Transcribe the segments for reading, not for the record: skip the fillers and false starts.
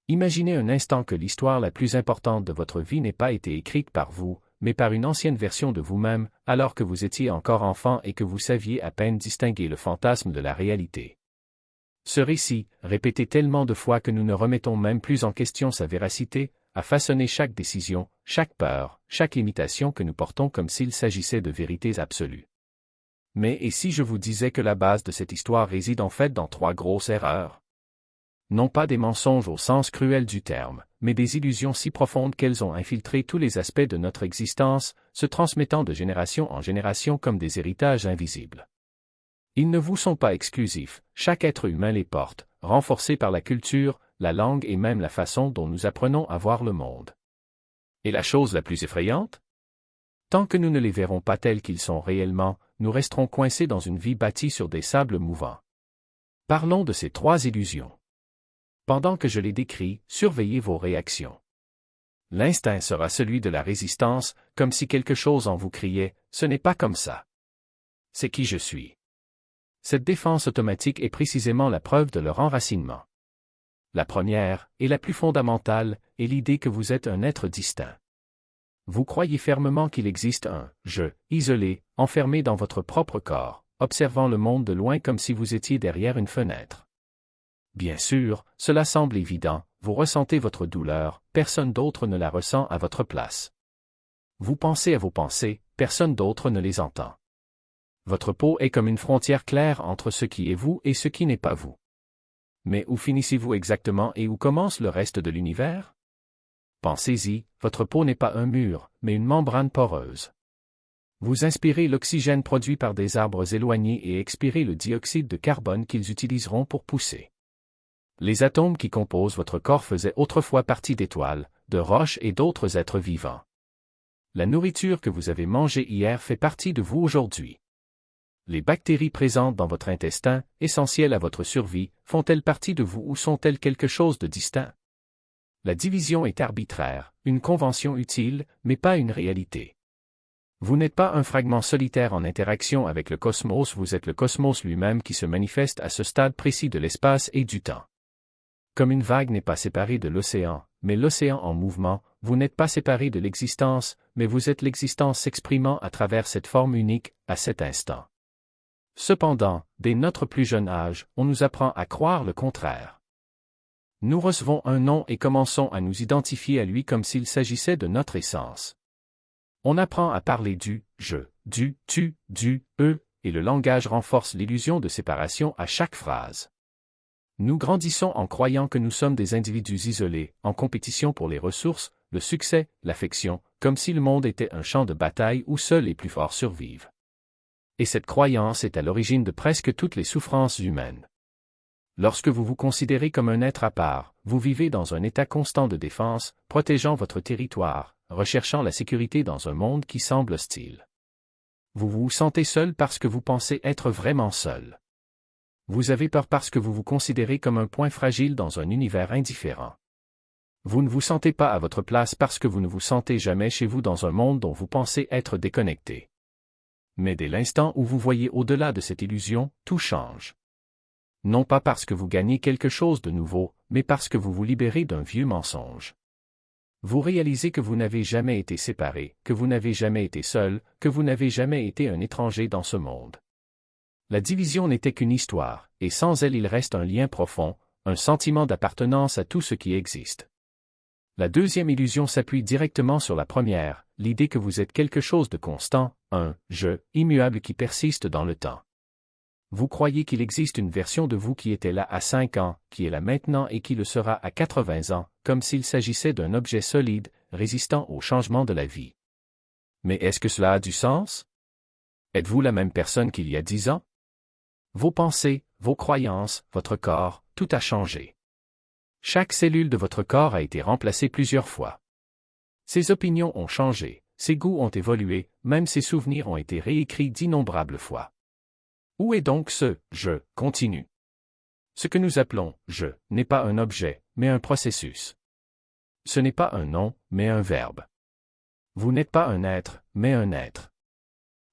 Imaginez un instant que l'histoire la plus importante de votre vie n'ait pas été écrite par vous, mais par une ancienne version de vous-même, alors que vous étiez encore enfant et que vous saviez à peine distinguer le fantasme de la réalité. Ce récit, répété tellement de fois que nous ne remettons même plus en question sa véracité, a façonné chaque décision, chaque peur, chaque limitation que nous portons comme s'il s'agissait de vérités absolues. Mais et si je vous disais que la base de cette histoire réside en fait dans 3 grosses erreurs? Non pas des mensonges au sens cruel du terme, mais des illusions si profondes qu'elles ont infiltré tous les aspects de notre existence, se transmettant de génération en génération comme des héritages invisibles. Ils ne vous sont pas exclusifs, chaque être humain les porte, renforcés par la culture, la langue et même la façon dont nous apprenons à voir le monde. Et la chose la plus effrayante? Tant que nous ne les verrons pas tels qu'ils sont réellement, nous resterons coincés dans une vie bâtie sur des sables mouvants. Parlons de ces 3 illusions. Pendant que je les décris, surveillez vos réactions. L'instinct sera celui de la résistance, comme si quelque chose en vous criait « ce n'est pas comme ça ». C'est qui je suis. Cette défense automatique est précisément la preuve de leur enracinement. La première, et la plus fondamentale, est l'idée que vous êtes un être distinct. Vous croyez fermement qu'il existe un « je » isolé, enfermé dans votre propre corps, observant le monde de loin comme si vous étiez derrière une fenêtre. Bien sûr, cela semble évident, vous ressentez votre douleur, personne d'autre ne la ressent à votre place. Vous pensez à vos pensées, personne d'autre ne les entend. Votre peau est comme une frontière claire entre ce qui est vous et ce qui n'est pas vous. Mais où finissez-vous exactement et où commence le reste de l'univers? Pensez-y, votre peau n'est pas un mur, mais une membrane poreuse. Vous inspirez l'oxygène produit par des arbres éloignés et expirez le dioxyde de carbone qu'ils utiliseront pour pousser. Les atomes qui composent votre corps faisaient autrefois partie d'étoiles, de roches et d'autres êtres vivants. La nourriture que vous avez mangée hier fait partie de vous aujourd'hui. Les bactéries présentes dans votre intestin, essentielles à votre survie, font-elles partie de vous ou sont-elles quelque chose de distinct? La division est arbitraire, une convention utile, mais pas une réalité. Vous n'êtes pas un fragment solitaire en interaction avec le cosmos, vous êtes le cosmos lui-même qui se manifeste à ce stade précis de l'espace et du temps. Comme une vague n'est pas séparée de l'océan, mais l'océan en mouvement, vous n'êtes pas séparé de l'existence, mais vous êtes l'existence s'exprimant à travers cette forme unique, à cet instant. Cependant, dès notre plus jeune âge, on nous apprend à croire le contraire. Nous recevons un nom et commençons à nous identifier à lui comme s'il s'agissait de notre essence. On apprend à parler du « je », du « tu », du « eux », et le langage renforce l'illusion de séparation à chaque phrase. Nous grandissons en croyant que nous sommes des individus isolés, en compétition pour les ressources, le succès, l'affection, comme si le monde était un champ de bataille où seuls les plus forts survivent. Et cette croyance est à l'origine de presque toutes les souffrances humaines. Lorsque vous vous considérez comme un être à part, vous vivez dans un état constant de défense, protégeant votre territoire, recherchant la sécurité dans un monde qui semble hostile. Vous vous sentez seul parce que vous pensez être vraiment seul. Vous avez peur parce que vous vous considérez comme un point fragile dans un univers indifférent. Vous ne vous sentez pas à votre place parce que vous ne vous sentez jamais chez vous dans un monde dont vous pensez être déconnecté. Mais dès l'instant où vous voyez au-delà de cette illusion, tout change. Non pas parce que vous gagnez quelque chose de nouveau, mais parce que vous vous libérez d'un vieux mensonge. Vous réalisez que vous n'avez jamais été séparé, que vous n'avez jamais été seul, que vous n'avez jamais été un étranger dans ce monde. La division n'était qu'une histoire, et sans elle il reste un lien profond, un sentiment d'appartenance à tout ce qui existe. La deuxième illusion s'appuie directement sur la première, l'idée que vous êtes quelque chose de constant, un « je » immuable qui persiste dans le temps. Vous croyez qu'il existe une version de vous qui était là à 5 ans, qui est là maintenant et qui le sera à 80 ans, comme s'il s'agissait d'un objet solide, résistant aux changements de la vie. Mais est-ce que cela a du sens? Êtes-vous la même personne qu'il y a 10 ans? Vos pensées, vos croyances, votre corps, tout a changé. Chaque cellule de votre corps a été remplacée plusieurs fois. Ses opinions ont changé, ses goûts ont évolué, même ses souvenirs ont été réécrits d'innombrables fois. Où est donc ce « je » continu? Ce que nous appelons « je » n'est pas un objet, mais un processus. Ce n'est pas un nom, mais un verbe. Vous n'êtes pas un être, mais un être.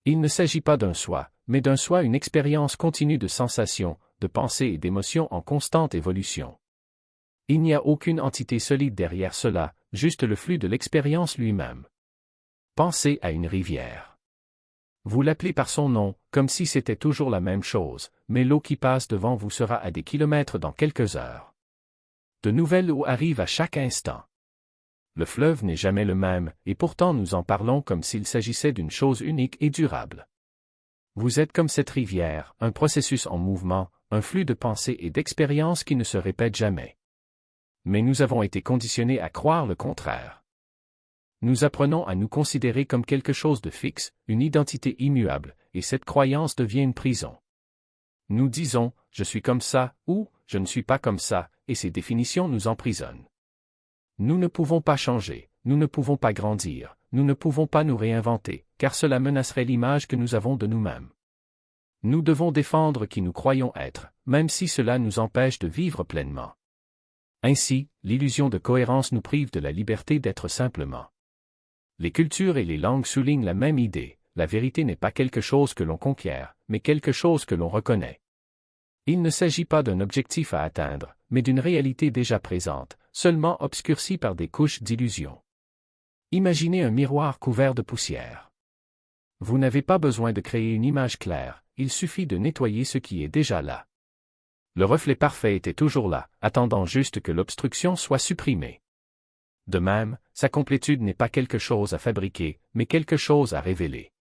Il ne s'agit pas d'un soi, mais d'un soi, une expérience continue de sensations, de pensées et d'émotions en constante évolution. Il n'y a aucune entité solide derrière cela, juste le flux de l'expérience lui-même. Pensez à une rivière. Vous l'appelez par son nom, comme si c'était toujours la même chose, mais l'eau qui passe devant vous sera à des kilomètres dans quelques heures. De nouvelles eaux arrivent à chaque instant. Le fleuve n'est jamais le même, et pourtant nous en parlons comme s'il s'agissait d'une chose unique et durable. Vous êtes comme cette rivière, un processus en mouvement, un flux de pensées et d'expériences qui ne se répète jamais. Mais nous avons été conditionnés à croire le contraire. Nous apprenons à nous considérer comme quelque chose de fixe, une identité immuable, et cette croyance devient une prison. Nous disons « je suis comme ça » ou « je ne suis pas comme ça », et ces définitions nous emprisonnent. Nous ne pouvons pas changer, nous ne pouvons pas grandir, nous ne pouvons pas nous réinventer, car cela menacerait l'image que nous avons de nous-mêmes. Nous devons défendre qui nous croyons être, même si cela nous empêche de vivre pleinement. Ainsi, l'illusion de cohérence nous prive de la liberté d'être simplement. Les cultures et les langues soulignent la même idée, la vérité n'est pas quelque chose que l'on conquiert, mais quelque chose que l'on reconnaît. Il ne s'agit pas d'un objectif à atteindre, mais d'une réalité déjà présente, seulement obscurcie par des couches d'illusions. Imaginez un miroir couvert de poussière. Vous n'avez pas besoin de créer une image claire, il suffit de nettoyer ce qui est déjà là. Le reflet parfait était toujours là, attendant juste que l'obstruction soit supprimée. De même, sa complétude n'est pas quelque chose à fabriquer, mais quelque chose à révéler.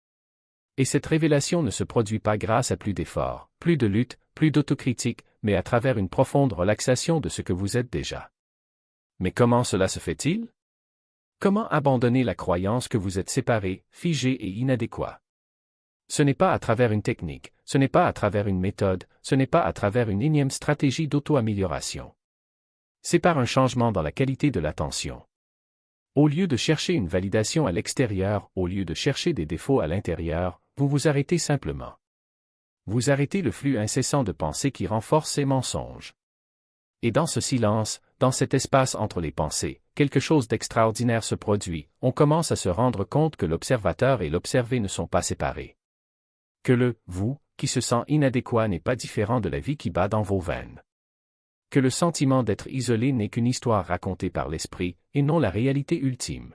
Et cette révélation ne se produit pas grâce à plus d'efforts, plus de lutte, plus d'autocritique, mais à travers une profonde relaxation de ce que vous êtes déjà. Mais comment cela se fait-il? Comment abandonner la croyance que vous êtes séparé, figé et inadéquat? Ce n'est pas à travers une technique, ce n'est pas à travers une méthode, ce n'est pas à travers une énième stratégie d'auto-amélioration. C'est par un changement dans la qualité de l'attention. Au lieu de chercher une validation à l'extérieur, au lieu de chercher des défauts à l'intérieur, vous vous arrêtez simplement. Vous arrêtez le flux incessant de pensées qui renforce ces mensonges. Et dans ce silence, dans cet espace entre les pensées, quelque chose d'extraordinaire se produit, on commence à se rendre compte que l'observateur et l'observé ne sont pas séparés. Que le « vous » qui se sent inadéquat n'est pas différent de la vie qui bat dans vos veines. Que le sentiment d'être isolé n'est qu'une histoire racontée par l'esprit, et non la réalité ultime.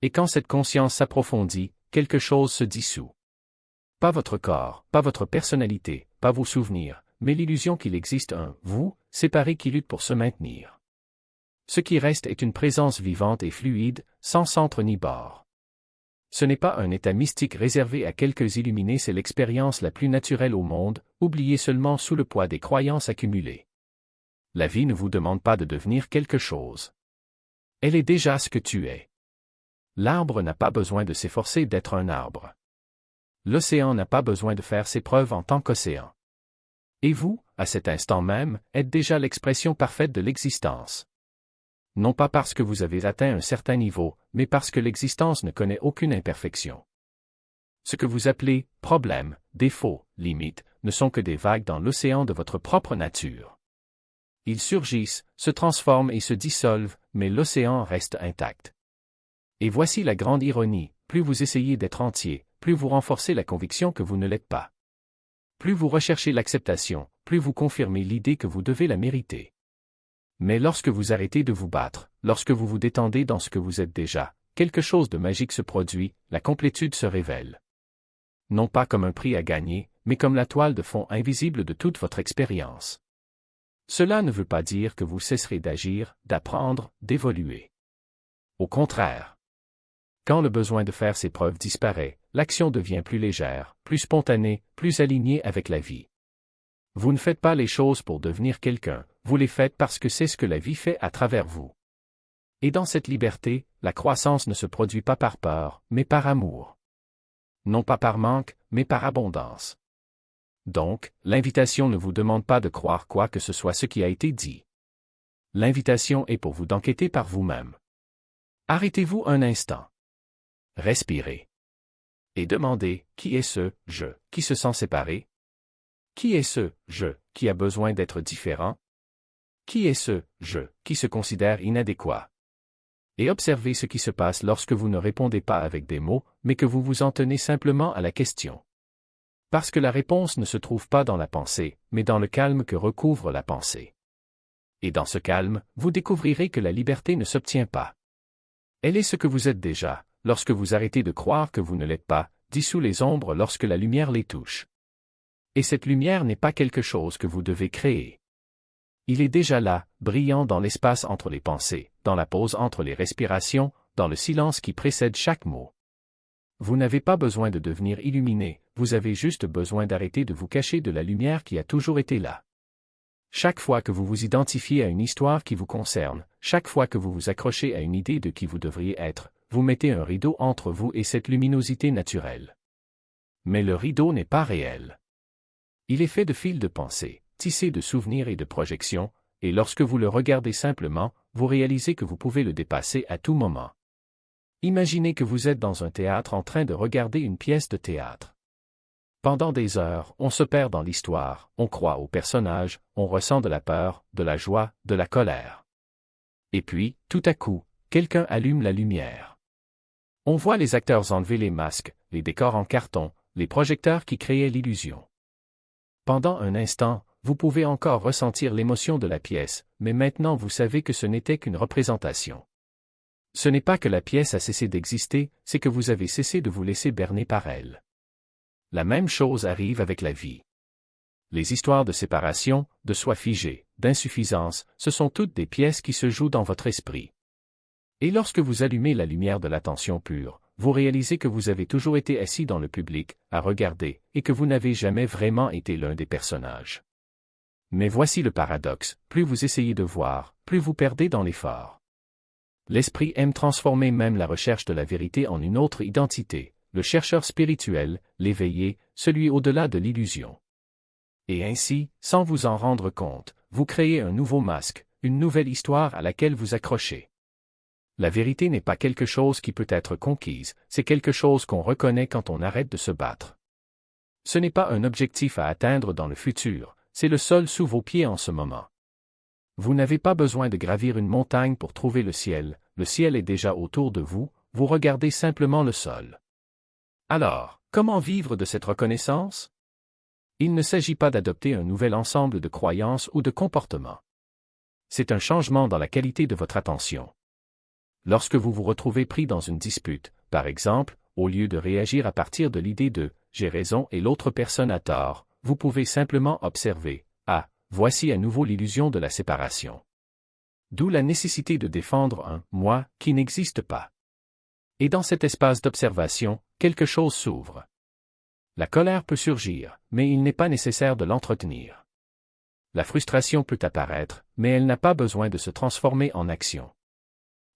Et quand cette conscience s'approfondit, quelque chose se dissout. Pas votre corps, pas votre personnalité, pas vos souvenirs, mais l'illusion qu'il existe un « vous » séparé qui lutte pour se maintenir. Ce qui reste est une présence vivante et fluide, sans centre ni bord. Ce n'est pas un état mystique réservé à quelques illuminés, c'est l'expérience la plus naturelle au monde, oubliée seulement sous le poids des croyances accumulées. La vie ne vous demande pas de devenir quelque chose. Elle est déjà ce que tu es. L'arbre n'a pas besoin de s'efforcer d'être un arbre. L'océan n'a pas besoin de faire ses preuves en tant qu'océan. Et vous, à cet instant même, êtes déjà l'expression parfaite de l'existence. Non pas parce que vous avez atteint un certain niveau, mais parce que l'existence ne connaît aucune imperfection. Ce que vous appelez problème, défaut, limite, ne sont que des vagues dans l'océan de votre propre nature. Ils surgissent, se transforment et se dissolvent, mais l'océan reste intact. Et voici la grande ironie, plus vous essayez d'être entier, plus vous renforcez la conviction que vous ne l'êtes pas. Plus vous recherchez l'acceptation, plus vous confirmez l'idée que vous devez la mériter. Mais lorsque vous arrêtez de vous battre, lorsque vous vous détendez dans ce que vous êtes déjà, quelque chose de magique se produit, la complétude se révèle. Non pas comme un prix à gagner, mais comme la toile de fond invisible de toute votre expérience. Cela ne veut pas dire que vous cesserez d'agir, d'apprendre, d'évoluer. Au contraire. Quand le besoin de faire ses preuves disparaît, l'action devient plus légère, plus spontanée, plus alignée avec la vie. Vous ne faites pas les choses pour devenir quelqu'un, vous les faites parce que c'est ce que la vie fait à travers vous. Et dans cette liberté, la croissance ne se produit pas par peur, mais par amour. Non pas par manque, mais par abondance. Donc, l'invitation ne vous demande pas de croire quoi que ce soit ce qui a été dit. L'invitation est pour vous d'enquêter par vous-même. Arrêtez-vous un instant. Respirez. Et demandez, qui est ce « je » qui se sent séparé? Qui est ce « je » qui a besoin d'être différent? Qui est ce « je » qui se considère inadéquat? Et observez ce qui se passe lorsque vous ne répondez pas avec des mots, mais que vous vous en tenez simplement à la question. Parce que la réponse ne se trouve pas dans la pensée, mais dans le calme que recouvre la pensée. Et dans ce calme, vous découvrirez que la liberté ne s'obtient pas. Elle est ce que vous êtes déjà, lorsque vous arrêtez de croire que vous ne l'êtes pas, dissous les ombres lorsque la lumière les touche. Et cette lumière n'est pas quelque chose que vous devez créer. Il est déjà là, brillant dans l'espace entre les pensées, dans la pause entre les respirations, dans le silence qui précède chaque mot. Vous n'avez pas besoin de devenir illuminé, vous avez juste besoin d'arrêter de vous cacher de la lumière qui a toujours été là. Chaque fois que vous vous identifiez à une histoire qui vous concerne, chaque fois que vous vous accrochez à une idée de qui vous devriez être, vous mettez un rideau entre vous et cette luminosité naturelle. Mais le rideau n'est pas réel. Il est fait de fils de pensée, tissé de souvenirs et de projections, et lorsque vous le regardez simplement, vous réalisez que vous pouvez le dépasser à tout moment. Imaginez que vous êtes dans un théâtre en train de regarder une pièce de théâtre. Pendant des heures, on se perd dans l'histoire, on croit aux personnages, on ressent de la peur, de la joie, de la colère. Et puis, tout à coup, quelqu'un allume la lumière. On voit les acteurs enlever les masques, les décors en carton, les projecteurs qui créaient l'illusion. Pendant un instant, vous pouvez encore ressentir l'émotion de la pièce, mais maintenant vous savez que ce n'était qu'une représentation. Ce n'est pas que la pièce a cessé d'exister, c'est que vous avez cessé de vous laisser berner par elle. La même chose arrive avec la vie. Les histoires de séparation, de soi figé, d'insuffisance, ce sont toutes des pièces qui se jouent dans votre esprit. Et lorsque vous allumez la lumière de l'attention pure, vous réalisez que vous avez toujours été assis dans le public, à regarder, et que vous n'avez jamais vraiment été l'un des personnages. Mais voici le paradoxe, plus vous essayez de voir, plus vous perdez dans l'effort. L'esprit aime transformer même la recherche de la vérité en une autre identité, le chercheur spirituel, l'éveillé, celui au-delà de l'illusion. Et ainsi, sans vous en rendre compte, vous créez un nouveau masque, une nouvelle histoire à laquelle vous accrochez. La vérité n'est pas quelque chose qui peut être conquise, c'est quelque chose qu'on reconnaît quand on arrête de se battre. Ce n'est pas un objectif à atteindre dans le futur, c'est le sol sous vos pieds en ce moment. Vous n'avez pas besoin de gravir une montagne pour trouver le ciel est déjà autour de vous, vous regardez simplement le sol. Alors, comment vivre de cette reconnaissance? Il ne s'agit pas d'adopter un nouvel ensemble de croyances ou de comportements. C'est un changement dans la qualité de votre attention. Lorsque vous vous retrouvez pris dans une dispute, par exemple, au lieu de réagir à partir de l'idée de « j'ai raison et l'autre personne a tort », vous pouvez simplement observer « ah, voici à nouveau l'illusion de la séparation ». D'où la nécessité de défendre un « moi » qui n'existe pas. Et dans cet espace d'observation, quelque chose s'ouvre. La colère peut surgir, mais il n'est pas nécessaire de l'entretenir. La frustration peut apparaître, mais elle n'a pas besoin de se transformer en action.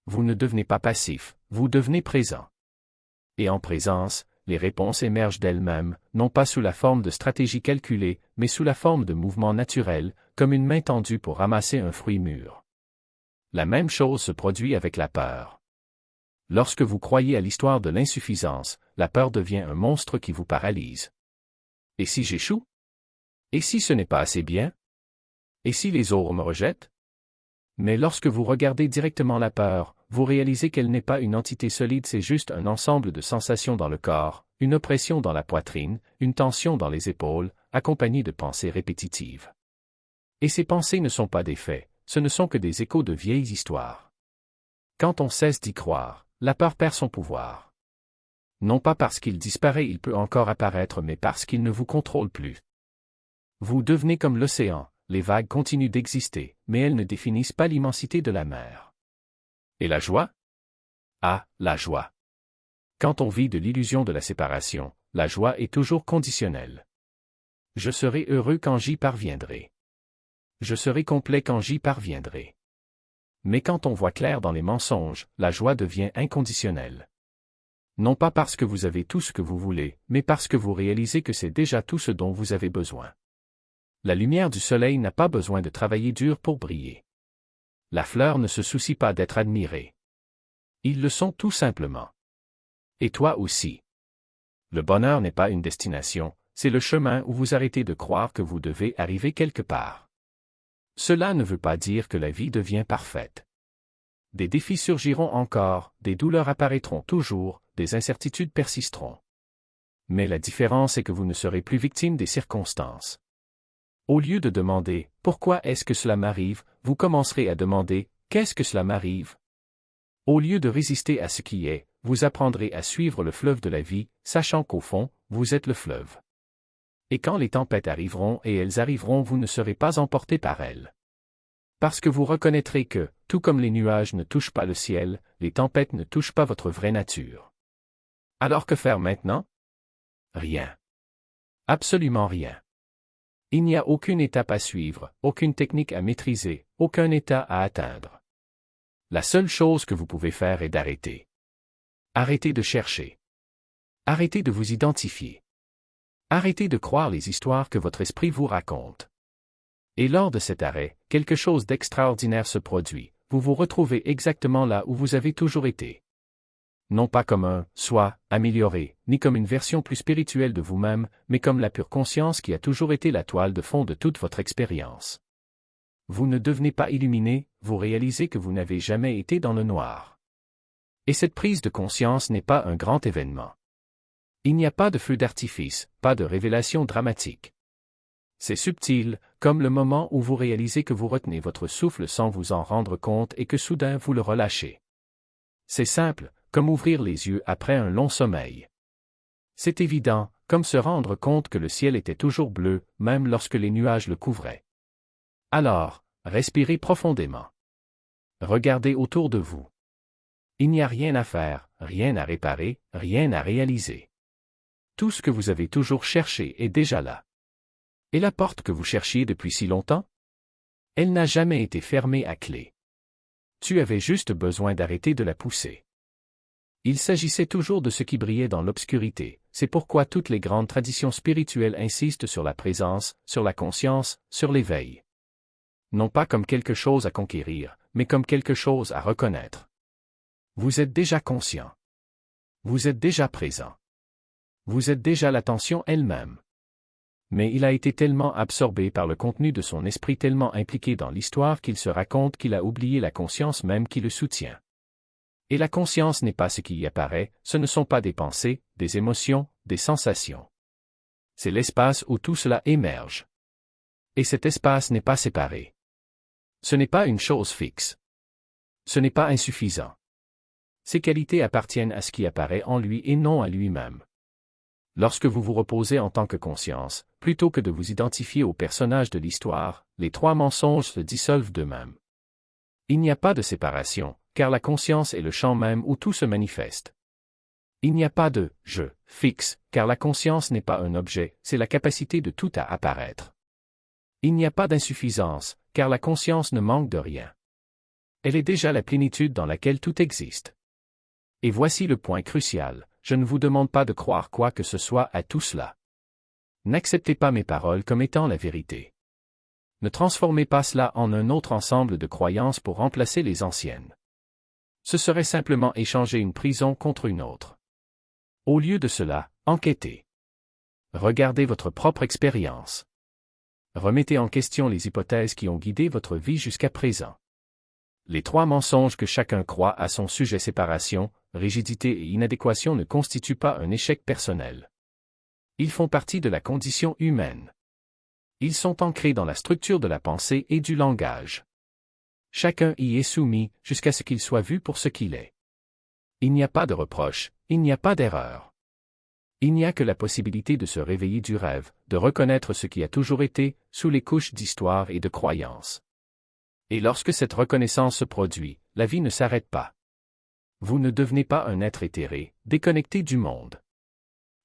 Vous ne devenez pas passif, vous devenez présent. Et en présence, les réponses émergent d'elles-mêmes, non pas sous la forme de stratégies calculées, mais sous la forme de mouvements naturels, comme une main tendue pour ramasser un fruit mûr. La même chose se produit avec la peur. Lorsque vous croyez à l'histoire de l'insuffisance, la peur devient un monstre qui vous paralyse. Et si j'échoue? Et si ce n'est pas assez bien? Et si les autres me rejettent? Mais lorsque vous regardez directement la peur, vous réalisez qu'elle n'est pas une entité solide, c'est juste un ensemble de sensations dans le corps, une oppression dans la poitrine, une tension dans les épaules, accompagnée de pensées répétitives. Et ces pensées ne sont pas des faits, ce ne sont que des échos de vieilles histoires. Quand on cesse d'y croire, la peur perd son pouvoir. Non pas parce qu'il disparaît, il peut encore apparaître, mais parce qu'il ne vous contrôle plus. Vous devenez comme l'océan, les vagues continuent d'exister, mais elles ne définissent pas l'immensité de la mer. Et la joie? Ah, la joie. Quand on vit de l'illusion de la séparation, la joie est toujours conditionnelle. Je serai heureux quand j'y parviendrai. Je serai complet quand j'y parviendrai. Mais quand on voit clair dans les mensonges, la joie devient inconditionnelle. Non pas parce que vous avez tout ce que vous voulez, mais parce que vous réalisez que c'est déjà tout ce dont vous avez besoin. La lumière du soleil n'a pas besoin de travailler dur pour briller. La fleur ne se soucie pas d'être admirée. Ils le sont tout simplement. Et toi aussi. Le bonheur n'est pas une destination, c'est le chemin où vous arrêtez de croire que vous devez arriver quelque part. Cela ne veut pas dire que la vie devient parfaite. Des défis surgiront encore, des douleurs apparaîtront toujours, des incertitudes persisteront. Mais la différence est que vous ne serez plus victime des circonstances. Au lieu de demander « Pourquoi est-ce que cela m'arrive ?», vous commencerez à demander « Qu'est-ce que cela m'arrive ?» Au lieu de résister à ce qui est, vous apprendrez à suivre le fleuve de la vie, sachant qu'au fond, vous êtes le fleuve. Et quand les tempêtes arriveront et elles arriveront, vous ne serez pas emporté par elles. Parce que vous reconnaîtrez que, tout comme les nuages ne touchent pas le ciel, les tempêtes ne touchent pas votre vraie nature. Alors que faire maintenant? Rien. Absolument rien. Il n'y a aucune étape à suivre, aucune technique à maîtriser, aucun état à atteindre. La seule chose que vous pouvez faire est d'arrêter. Arrêtez de chercher. Arrêtez de vous identifier. Arrêtez de croire les histoires que votre esprit vous raconte. Et lors de cet arrêt, quelque chose d'extraordinaire se produit, vous vous retrouvez exactement là où vous avez toujours été. Non pas comme un « soi » amélioré, ni comme une version plus spirituelle de vous-même, mais comme la pure conscience qui a toujours été la toile de fond de toute votre expérience. Vous ne devenez pas illuminé, vous réalisez que vous n'avez jamais été dans le noir. Et cette prise de conscience n'est pas un grand événement. Il n'y a pas de feu d'artifice, pas de révélation dramatique. C'est subtil, comme le moment où vous réalisez que vous retenez votre souffle sans vous en rendre compte et que soudain vous le relâchez. C'est simple, comme ouvrir les yeux après un long sommeil. C'est évident, comme se rendre compte que le ciel était toujours bleu, même lorsque les nuages le couvraient. Alors, respirez profondément. Regardez autour de vous. Il n'y a rien à faire, rien à réparer, rien à réaliser. Tout ce que vous avez toujours cherché est déjà là. Et la porte que vous cherchiez depuis si longtemps? Elle n'a jamais été fermée à clé. Tu avais juste besoin d'arrêter de la pousser. Il s'agissait toujours de ce qui brillait dans l'obscurité, c'est pourquoi toutes les grandes traditions spirituelles insistent sur la présence, sur la conscience, sur l'éveil. Non pas comme quelque chose à conquérir, mais comme quelque chose à reconnaître. Vous êtes déjà conscient. Vous êtes déjà présent. Vous êtes déjà l'attention elle-même. Mais il a été tellement absorbé par le contenu de son esprit, tellement impliqué dans l'histoire qu'il se raconte qu'il a oublié la conscience même qui le soutient. Et la conscience n'est pas ce qui y apparaît, ce ne sont pas des pensées, des émotions, des sensations. C'est l'espace où tout cela émerge. Et cet espace n'est pas séparé. Ce n'est pas une chose fixe. Ce n'est pas insuffisant. Ses qualités appartiennent à ce qui apparaît en lui et non à lui-même. Lorsque vous vous reposez en tant que conscience, plutôt que de vous identifier au personnage de l'histoire, les trois mensonges se dissolvent d'eux-mêmes. Il n'y a pas de séparation, car la conscience est le champ même où tout se manifeste. Il n'y a pas de « je » fixe, car la conscience n'est pas un objet, c'est la capacité de tout à apparaître. Il n'y a pas d'insuffisance, car la conscience ne manque de rien. Elle est déjà la plénitude dans laquelle tout existe. Et voici le point crucial, je ne vous demande pas de croire quoi que ce soit à tout cela. N'acceptez pas mes paroles comme étant la vérité. Ne transformez pas cela en un autre ensemble de croyances pour remplacer les anciennes. Ce serait simplement échanger une prison contre une autre. Au lieu de cela, enquêtez. Regardez votre propre expérience. Remettez en question les hypothèses qui ont guidé votre vie jusqu'à présent. Les trois mensonges que chacun croit à son sujet, séparation, rigidité et inadéquation, ne constituent pas un échec personnel. Ils font partie de la condition humaine. Ils sont ancrés dans la structure de la pensée et du langage. Chacun y est soumis, jusqu'à ce qu'il soit vu pour ce qu'il est. Il n'y a pas de reproche, il n'y a pas d'erreur. Il n'y a que la possibilité de se réveiller du rêve, de reconnaître ce qui a toujours été, sous les couches d'histoire et de croyances. Et lorsque cette reconnaissance se produit, la vie ne s'arrête pas. Vous ne devenez pas un être éthéré, déconnecté du monde.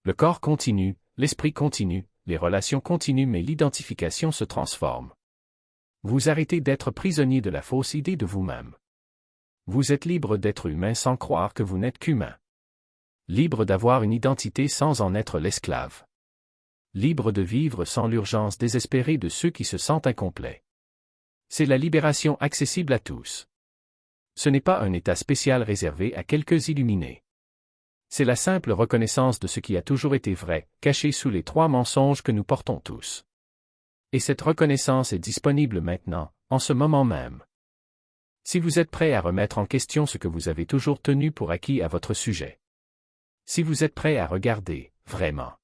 Le corps continue, l'esprit continue, les relations continuent, mais l'identification se transforme. Vous arrêtez d'être prisonnier de la fausse idée de vous-même. Vous êtes libre d'être humain sans croire que vous n'êtes qu'humain. Libre d'avoir une identité sans en être l'esclave. Libre de vivre sans l'urgence désespérée de ceux qui se sentent incomplets. C'est la libération accessible à tous. Ce n'est pas un état spécial réservé à quelques illuminés. C'est la simple reconnaissance de ce qui a toujours été vrai, caché sous les trois mensonges que nous portons tous. Et cette reconnaissance est disponible maintenant, en ce moment même. Si vous êtes prêt à remettre en question ce que vous avez toujours tenu pour acquis à votre sujet. Si vous êtes prêt à regarder, vraiment,